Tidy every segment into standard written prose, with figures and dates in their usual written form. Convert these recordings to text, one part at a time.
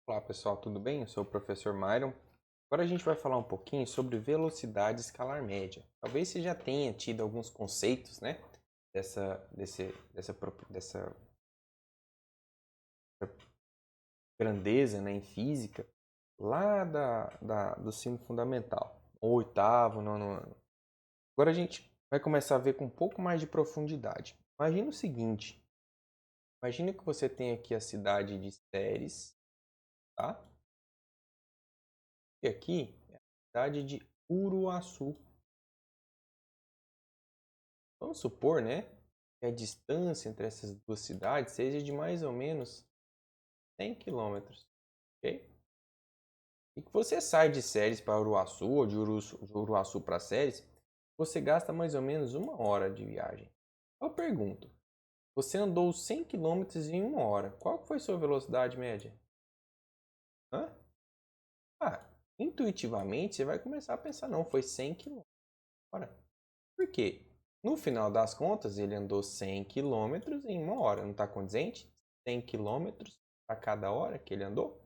Olá pessoal, tudo bem? Eu sou o professor Myron. Agora a gente vai falar um pouquinho sobre velocidade escalar média. Talvez você já tenha tido alguns conceitos, né, dessa grandeza, né, em física, lá do ensino fundamental, ou oitavo, nono ano. Agora a gente vai começar a ver com um pouco mais de profundidade. Imagina o seguinte, imagina que você tem aqui a cidade de Ceres, tá? E aqui é a cidade de Uruaçu. Vamos supor, né, que a distância entre essas duas cidades seja de mais ou menos 100 quilômetros, ok? E que você sai de Ceres para Uruaçu ou de Uruaçu para Ceres, você gasta mais ou menos 1 hora de viagem. Eu pergunto, você andou 100 quilômetros em 1 hora, qual foi sua velocidade média? Hã? Ah, intuitivamente você vai começar a pensar, não, foi 100 quilômetros. Por quê? No final das contas, ele andou 100 quilômetros em 1 hora. Não está condizente? 100 quilômetros a cada hora que ele andou?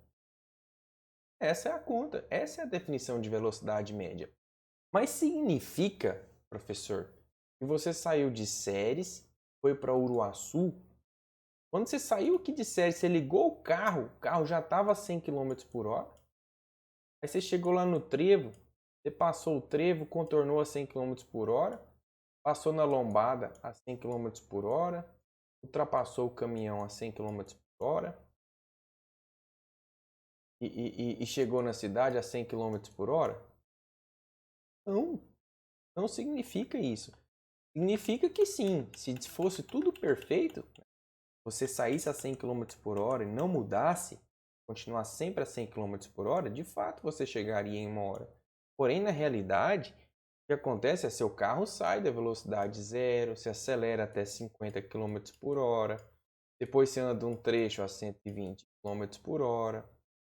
Essa é a conta. Essa é a definição de velocidade média. Mas significa, professor, que você saiu de Ceres, foi para Uruaçu. Quando você saiu aqui de Ceres, você ligou o carro já estava a 100 quilômetros por hora. Aí você chegou lá no trevo, você passou o trevo, contornou a 100 quilômetros por hora. Passou na lombada a 100 quilômetros por hora, ultrapassou o caminhão a 100 quilômetros por hora e chegou na cidade a 100 quilômetros por hora? Não, não significa isso. Significa que sim, se fosse tudo perfeito, você saísse a 100 quilômetros por hora e não mudasse, continuar sempre a 100 quilômetros por hora, de fato você chegaria em 1 hora. Porém, na realidade, o que acontece é que seu carro sai da velocidade zero, se acelera até 50 quilômetros por hora, depois você anda um trecho a 120 quilômetros por hora,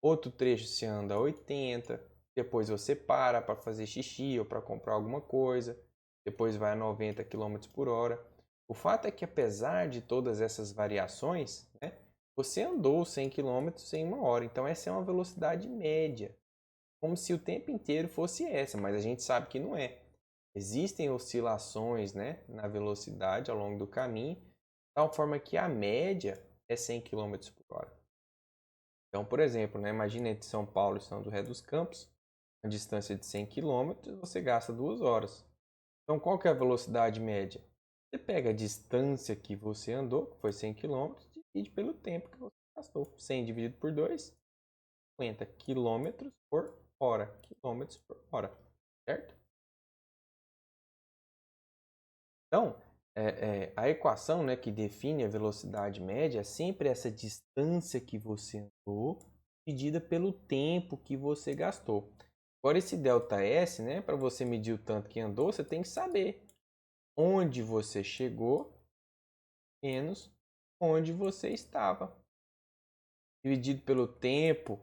outro trecho você anda a 80, depois você para fazer xixi ou para comprar alguma coisa, depois vai a 90 quilômetros por hora. O fato é que apesar de todas essas variações, né, você andou 100 quilômetros em 1 hora, então essa é uma velocidade média, como se o tempo inteiro fosse essa, mas a gente sabe que não é. Existem oscilações, né, na velocidade ao longo do caminho, de tal forma que a média é 100 quilômetros por hora. Então, por exemplo, né, imagina entre São Paulo e São José dos Campos, a distância de 100 quilômetros, você gasta 2 horas. Então, qual que é a velocidade média? Você pega a distância que você andou, que foi 100 quilômetros, divide pelo tempo que você gastou. 100 dividido por 2, 50 quilômetros por hora. Quilômetros por hora, certo? Então, a equação, né, que define a velocidade média é sempre essa distância que você andou medida pelo tempo que você gastou. Agora, esse ΔS, né, para você medir o tanto que andou, você tem que saber onde você chegou menos onde você estava. Dividido pelo tempo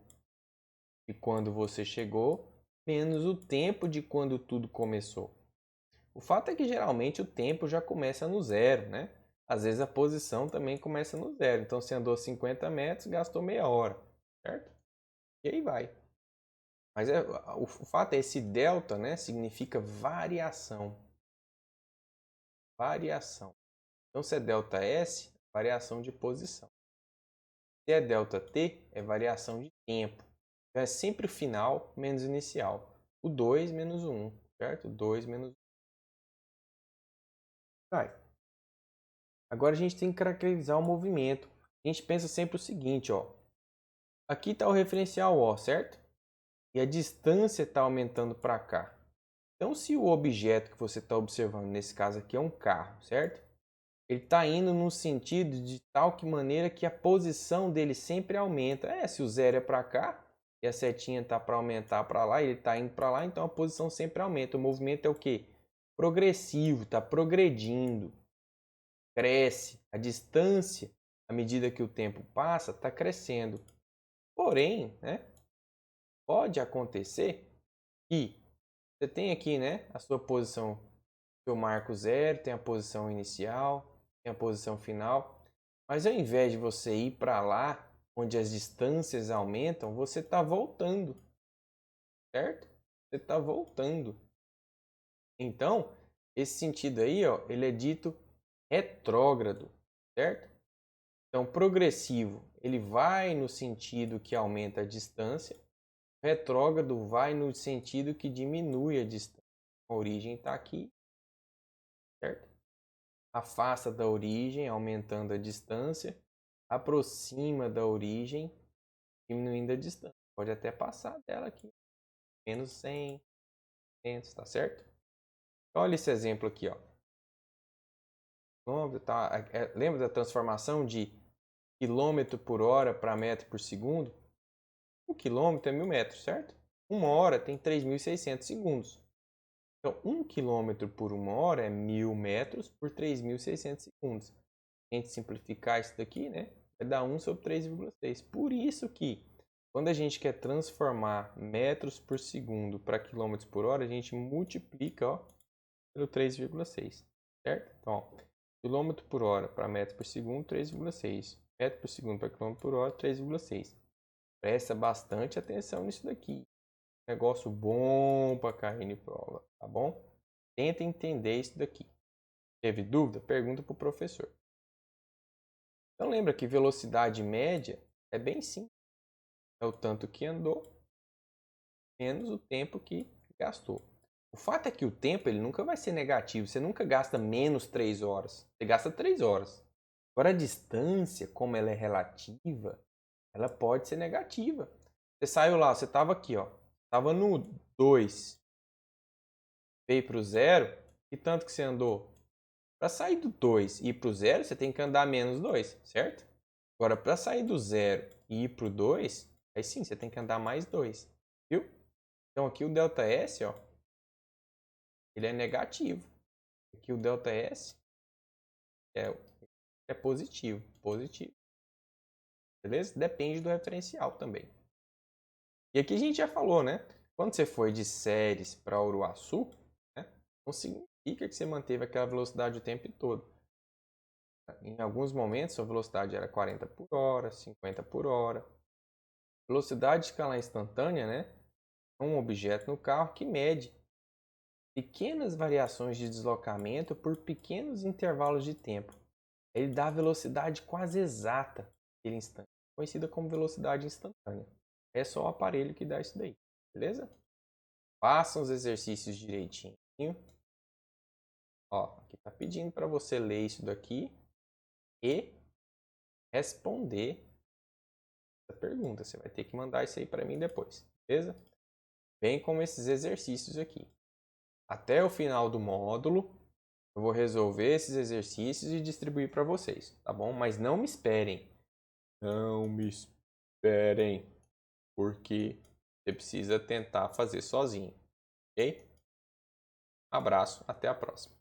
de quando você chegou menos o tempo de quando tudo começou. O fato é que geralmente o tempo já começa no zero, né? Às vezes a posição também começa no zero. Então, se andou 50 metros, gastou meia hora, certo? E aí vai. Mas o fato é esse delta, né? Significa variação. Variação. Então, se é delta S, variação de posição. Se é delta T, é variação de tempo. Então, é sempre o final menos o inicial. O 2 menos o 1, certo? 2 menos o 1. Vai. Agora a gente tem que caracterizar o movimento. A gente pensa sempre o seguinte, ó. Aqui está o referencial O, certo? E a distância está aumentando para cá. Então, se o objeto que você está observando, nesse caso aqui, é um carro, certo? Ele está indo no sentido de tal que maneira que a posição dele sempre aumenta. Se o zero é para cá e a setinha está para aumentar para lá, ele está indo para lá, então a posição sempre aumenta. O movimento é o quê? Progressivo, está progredindo, cresce. A distância, à medida que o tempo passa, está crescendo. Porém, né, pode acontecer que você tem aqui, né, a sua posição, seu marco zero, tem a posição inicial, tem a posição final. Mas ao invés de você ir para lá onde as distâncias aumentam, você está voltando, certo? Você está voltando. Então, esse sentido aí, ó, ele é dito retrógrado, certo? Então, progressivo, ele vai no sentido que aumenta a distância. Retrógrado vai no sentido que diminui a distância. A origem está aqui, certo? Afasta da origem, aumentando a distância. Aproxima da origem, diminuindo a distância. Pode até passar dela aqui. Menos 100, 200, tá certo? Olha esse exemplo aqui, ó. Lembra da transformação de quilômetro por hora para metro por segundo? 1 quilômetro é 1000 metros, certo? 1 hora tem 3.600 segundos. Então, 1 quilômetro por 1 hora é 1000 metros por 3.600 segundos. Se a gente simplificar isso daqui, né? Vai dar 1 sobre 3,6. Por isso que, quando a gente quer transformar metros por segundo para quilômetros por hora, a gente multiplica, ó, pelo 3,6, certo? Então, ó, quilômetro por hora para metro por segundo, 3,6. Metro por segundo para quilômetro por hora, 3,6. Presta bastante atenção nisso daqui. Negócio bom para cair em prova, tá bom? Tenta entender isso daqui. Teve dúvida? Pergunta para o professor. Então lembra que velocidade média é bem simples. É o tanto que andou menos o tempo que gastou. O fato é que o tempo ele nunca vai ser negativo. Você nunca gasta menos 3 horas. Você gasta 3 horas. Agora a distância, como ela é relativa, ela pode ser negativa. Você saiu lá, você estava aqui, ó. Estava no 2. Veio para o 0. E tanto que você andou? Para sair do 2 e ir para o 0, você tem que andar menos 2, certo? Agora, para sair do 0 e ir para o 2, aí sim, você tem que andar mais 2. Viu? Então aqui o ΔS, ó, ele é negativo. Aqui o ΔS é positivo. Positivo. Beleza? Depende do referencial também. E aqui a gente já falou, né? Quando você foi de Ceres para Uruaçu, né, não significa que você manteve aquela velocidade o tempo todo. Em alguns momentos, a velocidade era 40 por hora, 50 por hora. Velocidade de escala instantânea, né? É um objeto no carro que mede pequenas variações de deslocamento por pequenos intervalos de tempo. Ele dá a velocidade quase exata daquele instante, conhecida como velocidade instantânea. É só o aparelho que dá isso daí, beleza? Façam os exercícios direitinho. Ó, aqui está pedindo para você ler isso daqui e responder essa pergunta. Você vai ter que mandar isso aí para mim depois, beleza? Bem como esses exercícios aqui. Até o final do módulo, eu vou resolver esses exercícios e distribuir para vocês, tá bom? Mas não me esperem. Não me esperem, porque você precisa tentar fazer sozinho, ok? Abraço, até a próxima.